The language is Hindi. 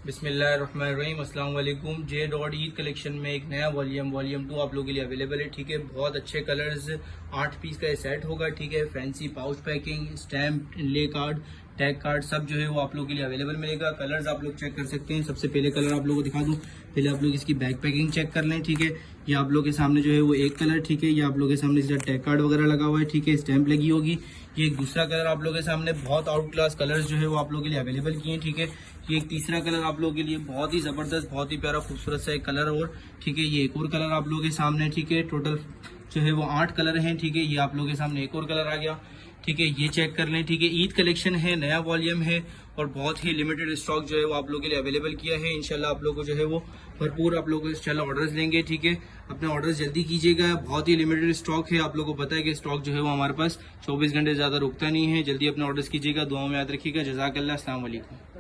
बिस्मिल्लाहिर्रहमानिर्रहीम, अस्सलाम वालेकुम। J.Eidcollection में एक नया वॉल्यूम 2 आप लोगों के लिए अवेलेबल है। ठीक है, बहुत अच्छे कलर्स, 8 पीस का सेट होगा। ठीक है, फैंसी पाउच पैकिंग, स्टैम्प, इनले कार्ड, टैग कार्ड सब जो है वो आप लोगों के लिए अवेलेबल मिलेगा। कलर्स आप लोग चेक कर सकते हैं। सबसे पहले कलर आप लोगों को दिखा दूं, पहले आप लोग इसकी बैक पैकिंग चेक कर लें। ठीक है, ये आप लोग के सामने जो है वो एक कलर, ठीक है, ये आप लोग के सामने सीधा टैग कार्ड वगैरह लगा हुआ है। ठीक है, स्टैम्प लगी होगी। ये एक दूसरा कलर आप लोगों के सामने, बहुत आउट क्लास कलर्स जो है वो आप लोगों के लिए अवेलेबल किए हैं। ठीक है, ये एक तीसरा कलर आप लोगों के लिए बहुत ही जबरदस्त, बहुत ही प्यारा खूबसूरत सा एक कलर और ठीक है, ये एक और कलर आप लोगों के सामने। ठीक है, टोटल जो है वो 8 कलर हैं। ठीक है, ये आप लोगों के सामने एक और कलर आ गया। ठीक है, ये चेक कर लें। ठीक है, ईद कलेक्शन है, नया वॉल्यूम है और बहुत ही लिमिटेड स्टॉक जो है वो आप लोगों के लिए अवेलेबल किया है। इंशाल्लाह आप लोगों को जो है वो भरपूर आप लोगों को इंशाल्लाह ऑर्डर्स लेंगे। ठीक है, अपने ऑर्डर्स जल्दी कीजिएगा, बहुत ही लिमिटेड स्टॉक है। आप लोगों को पता है कि स्टॉक जो है वो हमारे पास 24 घंटे ज्यादा रुकता नहीं है। जल्दी अपने ऑर्डर्स कीजिएगा, दुआओं में याद रखिएगा। जज़ाकल्लाह, अस्सलाम वालेकुम।